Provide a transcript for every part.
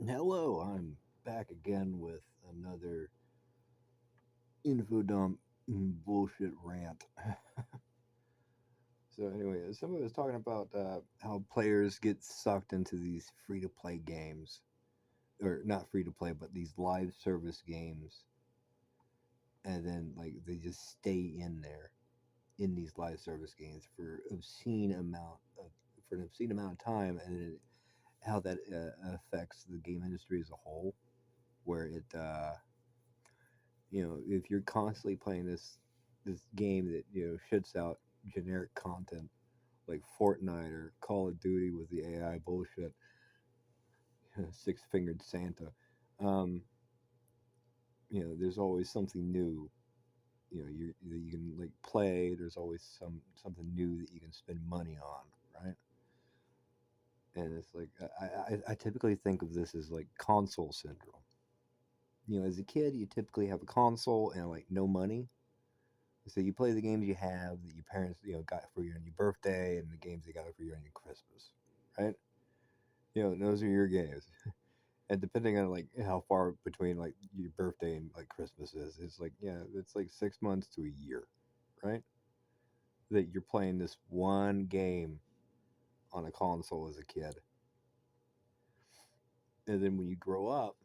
Hello, I'm back again with another Infodump bullshit rant. So anyway, somebody was talking about how players get sucked into these free-to-play games, or not free-to-play, but these live service games, and then like they just stay in there in these live service games for an obscene amount of time, and then how that affects the game industry as a whole, where if you're constantly playing this game that shits out generic content like Fortnite or Call of Duty with the AI bullshit, six fingered Santa, um, there's always something new. That you can like play. There's always something new that you can spend money on, right? And it's like I typically think of this as like console syndrome. As a kid, you typically have a console and like no money. So you play the games you have that your parents, got for you on your birthday, and the games they got for you on your Christmas, right? Those are your games. And depending on like how far between like your birthday and like Christmas is, it's like it's like 6 months to a year, right? That you're playing this one game on a console as a kid, and then when you grow up,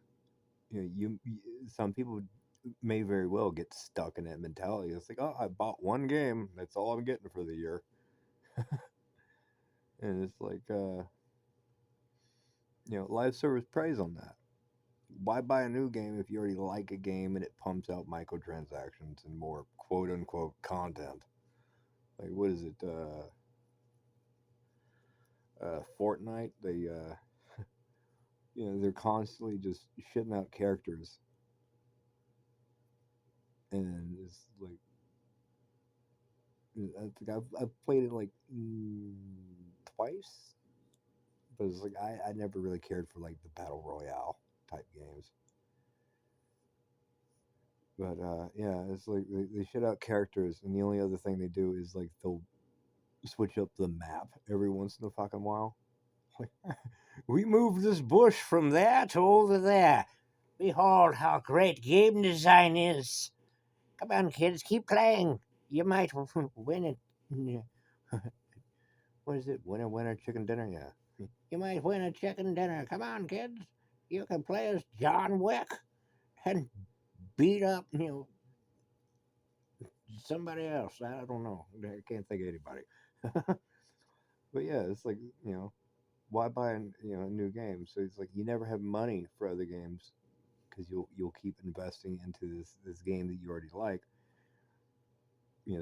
some people may very well get stuck in that mentality. It's like, oh, I bought one game, that's all I'm getting for the year, and it's like, live service preys on that. Why buy a new game if you already like a game and it pumps out microtransactions and more quote unquote content? Like, what is it? Fortnite. They're constantly just shitting out characters, and it's like I think I've played it like twice, but it's like I never really cared for like the battle royale type games. But yeah, it's like they shit out characters, and the only other thing they do is like they'll switch up the map every once in a fucking while. Like, we moved this bush from there to over there. Behold how great game design is. Come on, kids, keep playing. You might win it. What is it? Winner, winner, chicken dinner? Yeah. You might win a chicken dinner. Come on, kids. You can play as John Wick and beat up, somebody else. I don't know. I can't think of anybody. But yeah, it's like, why buy a new game? So it's like you never have money for other games because you'll keep investing into this game that you already like.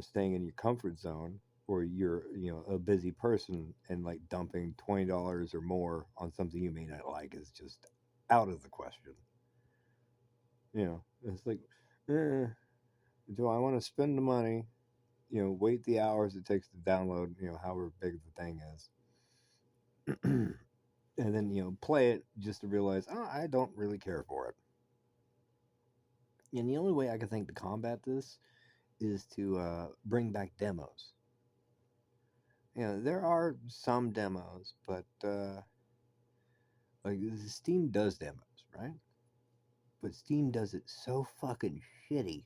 Staying in your comfort zone, or you're a busy person and like dumping $20 or more on something you may not like is just out of the question. It's like, eh, do I want to spend the money? Wait the hours it takes to download. However big the thing is. And then play it just to realize, oh, I don't really care for it. And the only way I can think to combat this is to bring back demos. There are some demos, but like Steam does demos, right? But Steam does it so fucking shitty.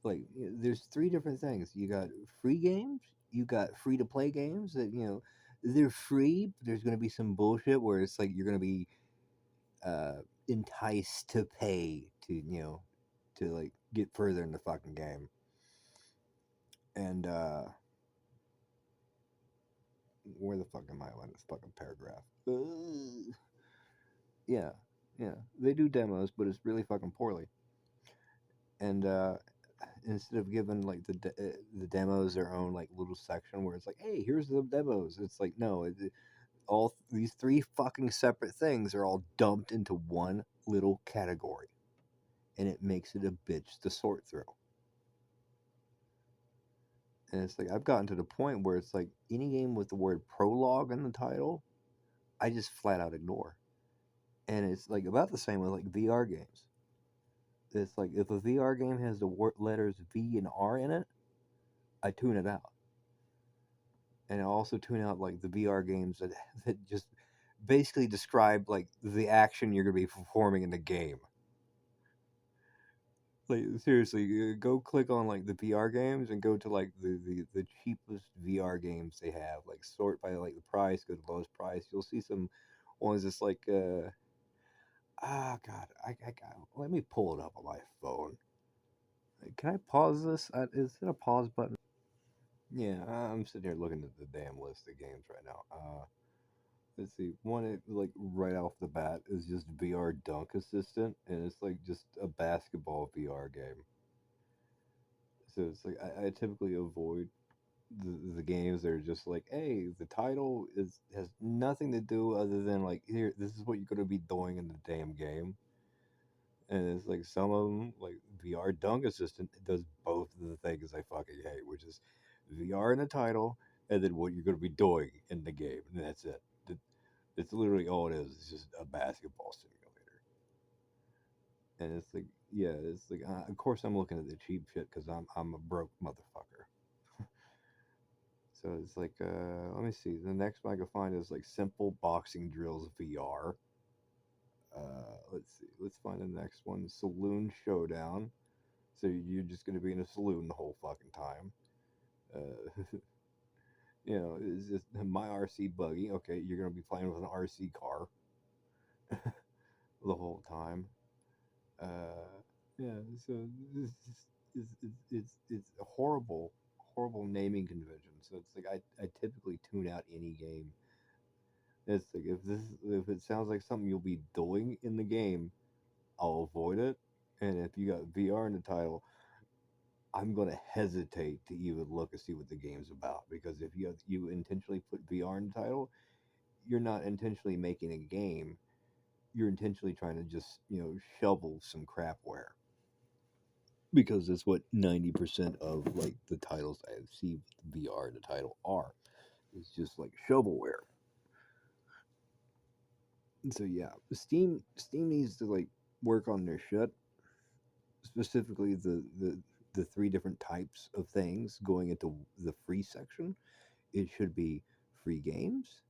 Like, there's three different things. You got free games, you got free to play games that they're free, but there's going to be some bullshit where it's like you're going to be uh, enticed to pay to like get further in the fucking game. And where the fuck am I on this fucking paragraph? Yeah, yeah, they do demos, but it's really fucking poorly. And instead of giving like the demos their own like little section where it's like, hey, here's the demos, it's like no, all these three fucking separate things are all dumped into one little category, and it makes it a bitch to sort through. And it's like I've gotten to the point where it's like any game with the word prologue in the title, I just flat out ignore. And it's like about the same with like VR games. It's like if a VR game has the letters V and R in it, I tune it out. And I also tune out like the VR games that just basically describe like the action you're going to be performing in the game. Like seriously, go click on like the VR games and go to like the cheapest VR games they have. Like sort by like the price, go to the lowest price. You'll see some ones that's like God, I got let me pull it up on my phone. Can I pause this? Is it a pause button? Yeah, I'm sitting here looking at the damn list of games right now. Let's see. One like right off the bat is just VR Dunk Assistant, and it's like just a basketball VR game. So it's like I typically avoid the games that are just like, hey, the title is has nothing to do other than like, here, this is what you're gonna be doing in the damn game. And it's like some of them, like VR Dunk Assistant, it does both of the things I fucking hate, which is VR in the title and then what you're gonna be doing in the game, and that's it. It's literally all it is. It's just a basketball simulator, and it's like, yeah, it's like, of course I'm looking at the cheap shit because I'm a broke motherfucker. So it's like, let me see. The next one I can find is like Simple Boxing Drills VR. Let's see. Let's find the next one. Saloon Showdown. So you're just going to be in a saloon the whole fucking time. Uh, it's just my RC buggy. Okay, you're going to be playing with an RC car the whole time. Yeah, so this it's a horrible naming convention. So it's like I typically tune out any game. It's like if it sounds like something you'll be doing in the game, I'll avoid it. And if you got VR in the title, I'm gonna hesitate to even look and see what the game's about, because if you intentionally put VR in the title, you're not intentionally making a game. You're intentionally trying to just shovel some crapware, because that's what 90% of like the titles I see with VR in the title are. It's just like shovelware. So yeah, Steam needs to like work on their shit, specifically the three different types of things going into the free section. It should be free games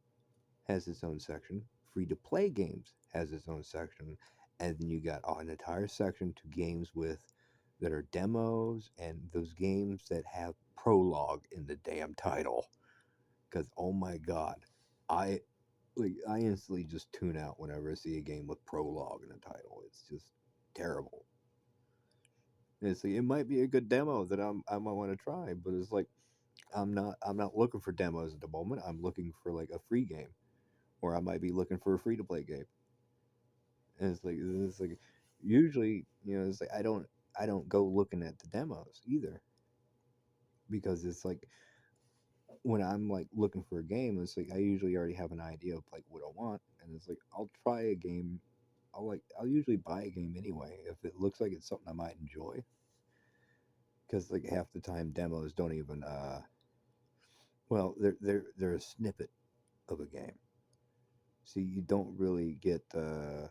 has its own section, free to play games has its own section, and then you got an entire section to games with that are demos and those games that have prologue in the damn title. Because oh my god, I I instantly just tune out whenever I see a game with prologue in the title. It's just terrible. It's like, it might be a good demo that I might want to try, but it's like I'm not looking for demos at the moment. I'm looking for like a free game, or I might be looking for a free to play game. And it's like usually, it's like I don't go looking at the demos either, because it's like when I'm like looking for a game, it's like I usually already have an idea of like what I want, and it's like I'll try a game. I'll usually buy a game anyway if it looks like it's something I might enjoy, because like half the time demos don't even well, they're a snippet of a game, so you don't really get the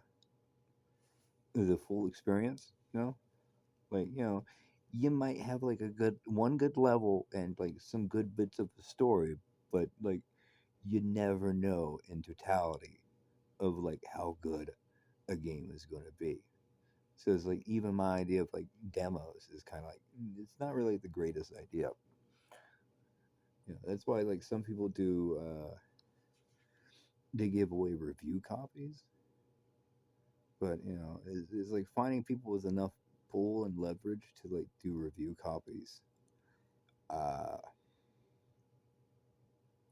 full experience. Like, you might have like a good level and like some good bits of the story, but like you never know in totality of like how good a game is going to be. So it's like even my idea of like demos is kind of like, it's not really the greatest idea. That's why like some people do they give away review copies, but it's like finding people with enough pull and leverage to like do review copies uh,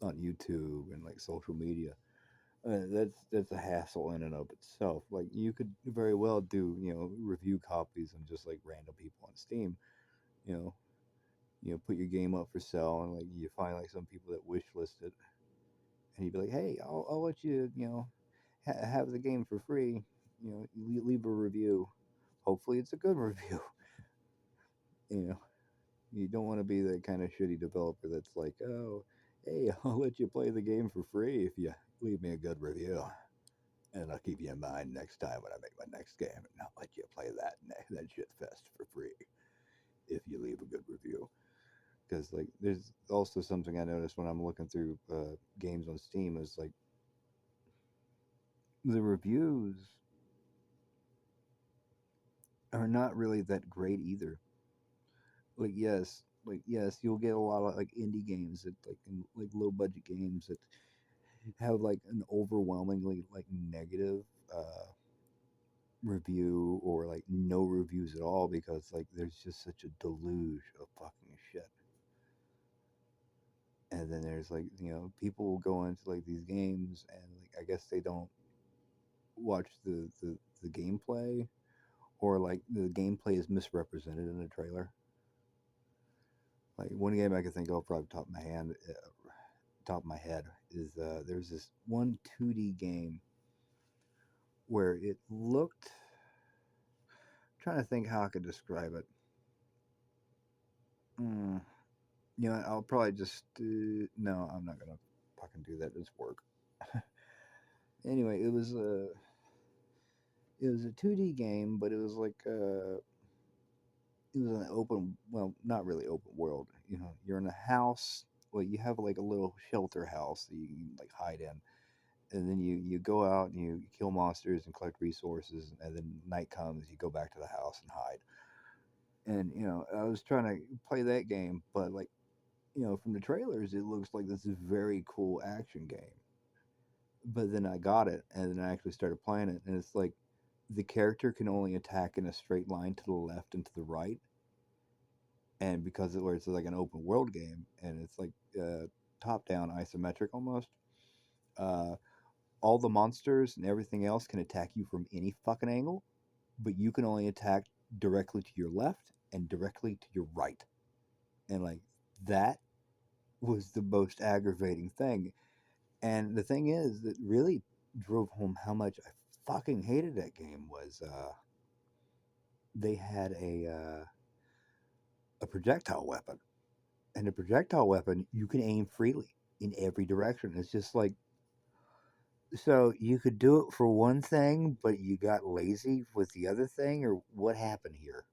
on YouTube and like social media. That's a hassle in and of itself. Like you could very well do review copies and just like random people on Steam. You know, put your game up for sale, and like you find like some people that wish list it, and you'd be like, hey, I'll let you have the game for free. Leave a review. Hopefully, it's a good review. you know, you don't want to be the kind of shitty developer that's like, oh, hey, I'll let you play the game for free if you leave me a good review. And I'll keep you in mind next time when I make my next game, and not let you play that shit fest for free if you leave a good review. Because like, there's also something I noticed when I'm looking through games on Steam is like, the reviews are not really that great either. Like yes, you'll get a lot of like indie games that like low budget games that have like an overwhelmingly like negative uh review or like no reviews at all because like there's just such a deluge of fucking shit. And then there's like, people will go into like these games and like I guess they don't watch the gameplay, or like the gameplay is misrepresented in the trailer. Like one game I can think of probably top of my head is there's this one 2D game where it looked, trying to think how I could describe it. Mm, I'll probably just no, I'm not gonna fucking do that. It's work. Anyway, it was a 2D game, but it was an open, well, not really open world. You're in a house. Well, you have like a little shelter house that you can like hide in, and then you go out and you kill monsters and collect resources, and then night comes, you go back to the house and hide. And I was trying to play that game, but like from the trailers, it looks like this is very cool action game. But then I got it, and then I actually started playing it, and it's like the character can only attack in a straight line to the left and to the right, and because it's like an open world game, and it's like top down isometric almost. Uh, all the monsters and everything else can attack you from any fucking angle, but you can only attack directly to your left and directly to your right, and like that was the most aggravating thing. And the thing is that really drove home how much I fucking hated that game was they had a projectile weapon, and the projectile weapon you can aim freely in every direction. It's just like, so you could do it for one thing, but you got lazy with the other thing, or what happened here?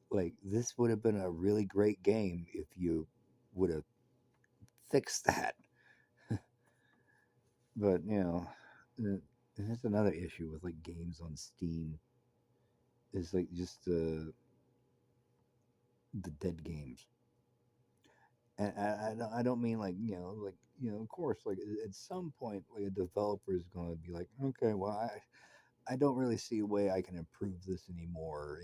Like this would have been a really great game if you would have fixed that. But uh, that's another issue with like games on Steam is like just the dead games. And I don't mean like of course like at some point like a developer is going to be like, okay, well I don't really see a way I can improve this anymore. Or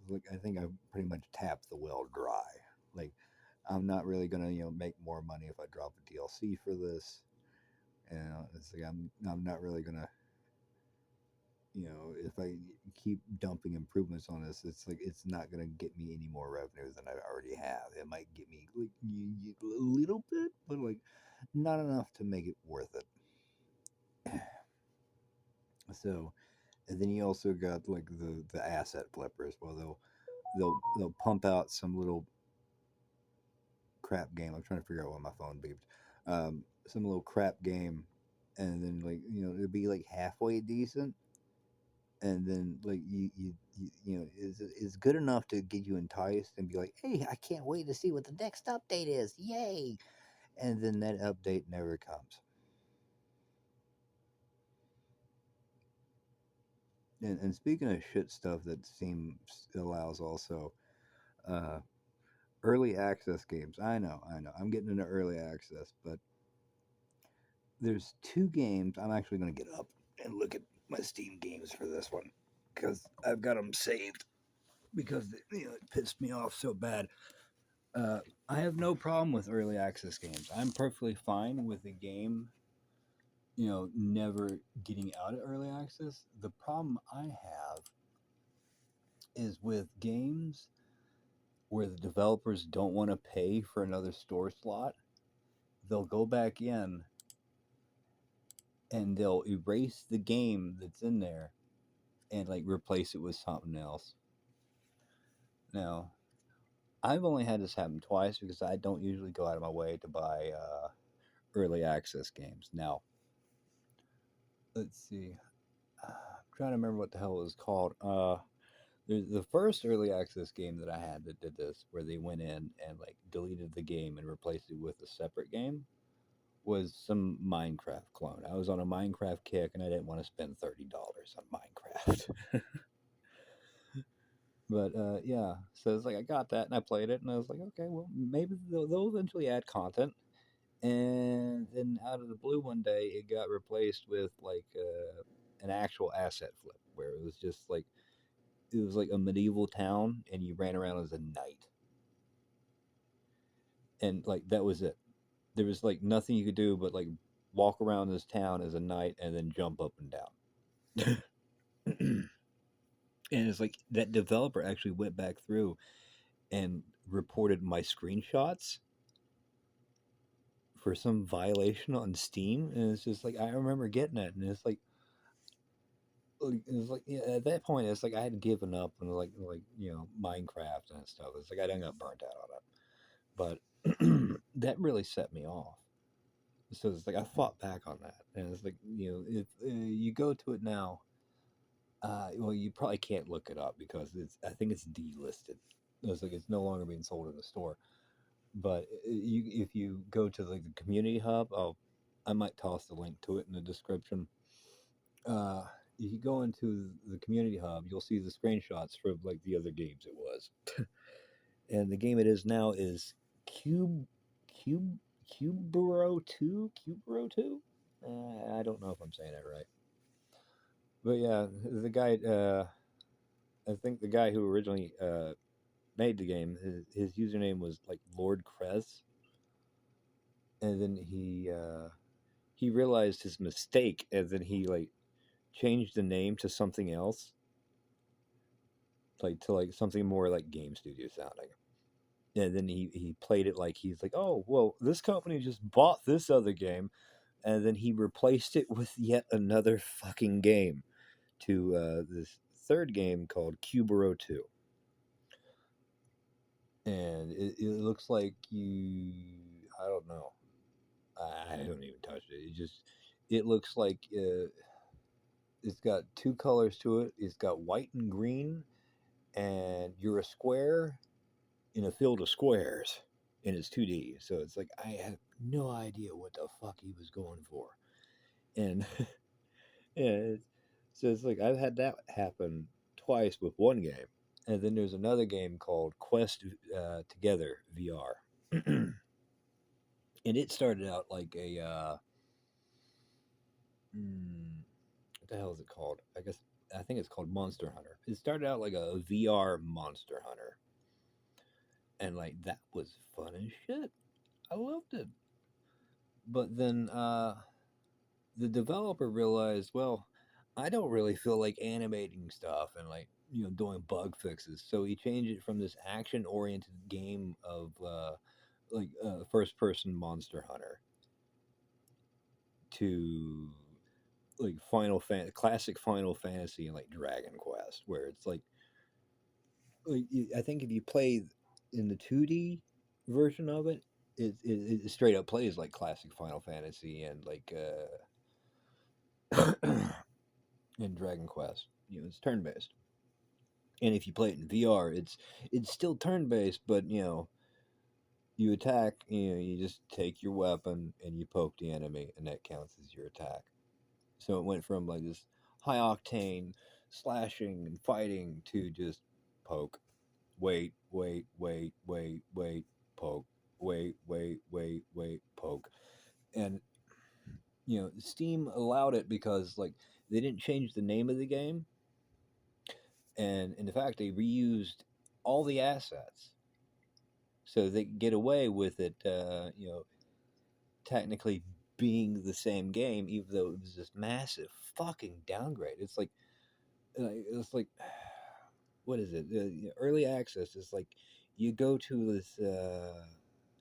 like I think I've pretty much tapped the well dry. Like I'm not really gonna make more money if I drop a DLC for this. It's like I'm not really gonna, if I keep dumping improvements on this, it's like it's not gonna get me any more revenue than I already have. It might get me like a little bit, but like not enough to make it worth it. So, and then you also got like the asset flippers. Well, they'll pump out some little crap game. I'm trying to figure out why my phone beeped. Some little crap game, and then like it'll be like halfway decent, and then like is good enough to get you enticed and be like, hey, I can't wait to see what the next update is, yay! And then that update never comes. And speaking of shit stuff that Steam allows also, uh, early access games. I know. I'm getting into early access, but there's two games. I'm actually going to get up and look at my Steam games for this one because I've got them saved because it pissed me off so bad. Uh, I have no problem with early access games. I'm perfectly fine with a game, never getting out of early access. The problem I have is with games where the developers don't want to pay for another store slot. They'll go back in and they'll erase the game that's in there and like replace it with something else. Now, I've only had this happen twice because I don't usually go out of my way to buy early access games. Now, let's see. I'm trying to remember what the hell it was called. The first early access game that I had that did this, where they went in and like deleted the game and replaced it with a separate game, was some Minecraft clone. I was on a Minecraft kick, and I didn't want to spend $30 on Minecraft. But yeah, so it's like I got that and I played it, and I was like, okay, well, maybe they'll eventually add content. And then out of the blue, one day it got replaced with like an actual asset flip, where it was just like it was like a medieval town, and you ran around as a knight, and like that was it. There was like nothing you could do but like walk around this town as a knight and then jump up and down. And it's like that developer actually went back through and reported my screenshots for some violation on Steam, and it's just like I remember getting it, and it's like yeah, at that point it's like I had given up on like Minecraft and stuff. It's like I didn't got burnt out on it, but that really set me off. So it's like I fought back on that, and it's like if you go to it now, well, you probably can't look it up because I think it's delisted. It's like it's no longer being sold in the store. But if you go to like the community hub, I might toss the link to it in the description. Uh, if you go into the community hub, you'll see the screenshots from like the other games it was, and the game it is now is Cube Cube Cubero 2. I don't know if I'm saying it right, but yeah, the guy. I think the guy who originally made the game, his username was like Lord Krez, and then he realized his mistake, and then he like changed the name to something else, like to like something more like game studio sounding. And then he played it like he's like, oh well, this company just bought this other game, and then he replaced it with yet another fucking game to this third game called Cubero 2. And it looks like I don't know, I don't even touch it. It looks like it's got two colors to it. It's got white and green, and you're a square in a field of squares, and it's 2D. So it's like I have no idea what the fuck he was going for, and yeah, so it's like I've had that happen twice with one game, and then there's another game called Quest Together VR, and it started out like a what the hell is it called? I think it's called Monster Hunter. It started out like a VR Monster Hunter, and like that was fun as shit. I loved it. But then the developer realized, well, I don't really feel like animating stuff and like doing bug fixes. So he changed it from this action oriented game of like first person Monster Hunter to like classic Final Fantasy and like Dragon Quest, where it's like I think if you play in the 2D version of it, it straight up plays like classic Final Fantasy and like in Dragon Quest. It's turn based, and if you play it in VR, it's still turn based, but you attack. You just take your weapon and you poke the enemy, and that counts as your attack. So it went from like this high octane slashing and fighting to just poke, wait, wait, wait, wait, wait, poke, wait, wait, wait, wait, poke, and Steam allowed it because like they didn't change the name of the game, and in fact they reused all the assets, so they could get away with it. Technically being the same game, even though it was this massive fucking downgrade. It's like what is it? Early access is like you go to this.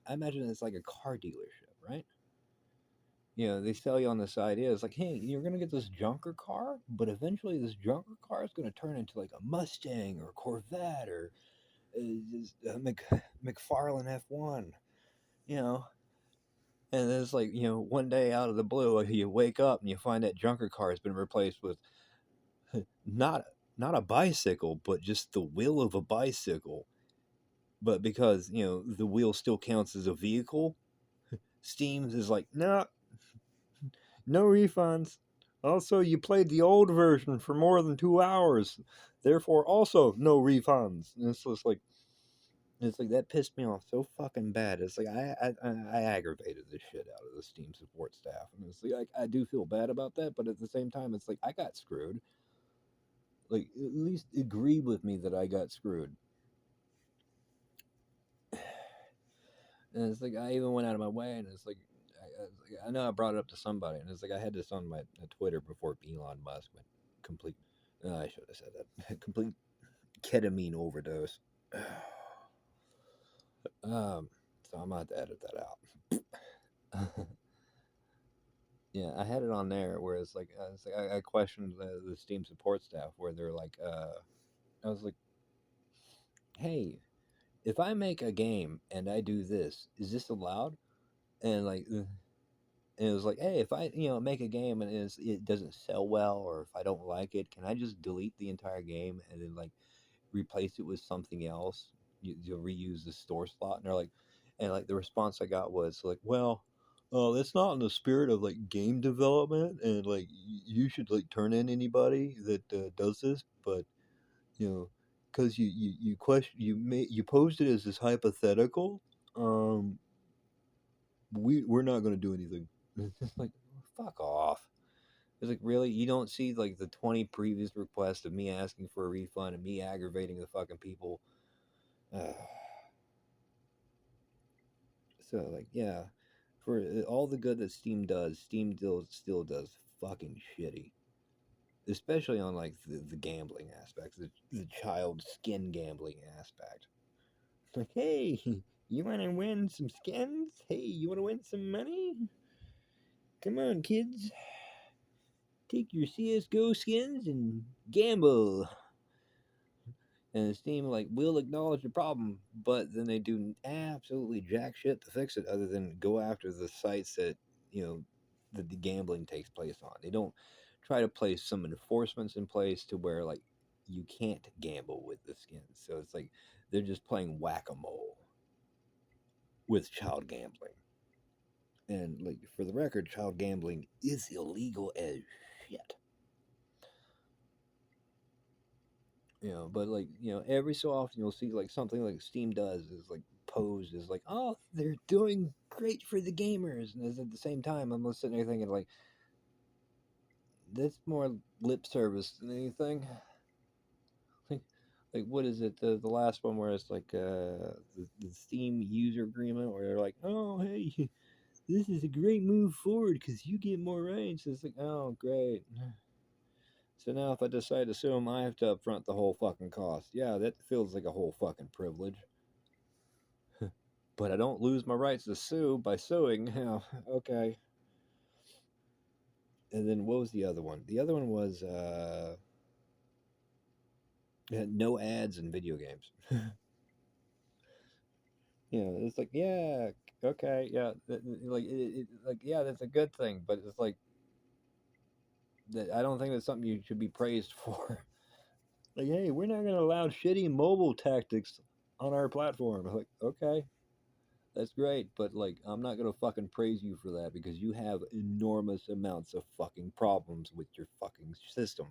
I imagine it's like a car dealership, right? They sell you on this idea. It's like, hey, you're gonna get this junker car, but eventually this junker car is gonna turn into like a Mustang or a Corvette or just a McFarlane F1. You know, and then it's like one day out of the blue, you wake up and you find that junker car has been replaced with not not a bicycle, but just the wheel of a bicycle. But because the wheel still counts as a vehicle, Steam is like, no, No refunds. Also, you played the old version for more than 2 hours. Therefore, also no refunds. And it's like that pissed me off so fucking bad. It's like I aggravated the shit out of the Steam support staff, and it's like I do feel bad about that, but at the same time, it's like I got screwed. Like at least agree with me that I got screwed. And it's like I even went out of my way, and it's like I know I brought it up to somebody, and it's like I had this on my Twitter before Elon Musk went complete. I should have said that. Complete ketamine overdose. um, so I'm gonna have to edit that out. Yeah, I had it on there where it's like I questioned the Steam support staff where they're like, I was like, hey, if I make a game and I do this, is this allowed? And and it was like, hey, if I make a game and it doesn't sell well, or if I don't like it, can I just delete the entire game and then like replace it with something else? You'll reuse the store slot, and they're like, and like the response I got was like, well, that's not in the spirit of like game development, and like you should like turn in anybody that does this, but you know, because you question you posed it as this hypothetical, um, we're not going to do anything. It's just like fuck off. It's like really you don't see like the 20 previous requests of me asking for a refund and me aggravating the fucking people. Uh, so like yeah, for all the good that Steam does, Steam still does fucking shitty. Especially on like the gambling aspects, the child skin gambling aspect. It's like, hey, you want to win some skins? Hey, you want to win some money? Come on, kids. Take your CSGO skins and gamble. And Steam like will acknowledge the problem, but then they do absolutely jack shit to fix it, other than go after the sites that you know that the gambling takes place on. They don't try to place some enforcements in place to where like you can't gamble with the skins. So it's like they're just playing whack a mole with child gambling. And like for the record, child gambling is illegal as shit. But like every so often you'll see like something like Steam does is like posed as like, oh, they're doing great for the gamers, and at the same time I'm just sitting there thinking like that's more lip service than anything. like like what is it, the last one where it's like the Steam user agreement where they're like, oh hey, this is a great move forward because you get more rights. It's like, oh great. So now if I decide to sue them, I have to upfront the whole fucking cost. Yeah, that feels like a whole fucking privilege. But I don't lose my rights to sue by suing. Yeah, okay. And then what was the other one? The other one was no ads in video games. It's like yeah, okay, yeah, like like yeah, that's a good thing, but it's like that. I don't think that's something you should be praised for. Like, hey, we're not going to allow shitty mobile tactics on our platform. Like, okay, that's great, but like, I'm not gonna fucking praise you for that because you have enormous amounts of fucking problems with your fucking system.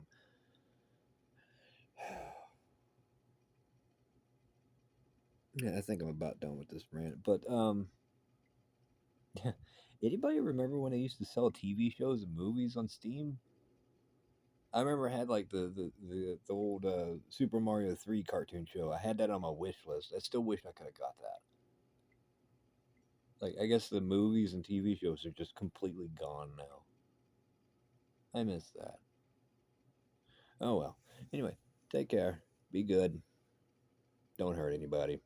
Yeah, I think I'm about done with this rant. But anybody remember when they used to sell TV shows and movies on Steam? I remember I had like the old Super Mario 3 cartoon show. I had that on my wish list. I still wish I could have got that. Like, I guess the movies and TV shows are just completely gone now. I miss that. Oh well. Anyway, take care. Be good. Don't hurt anybody.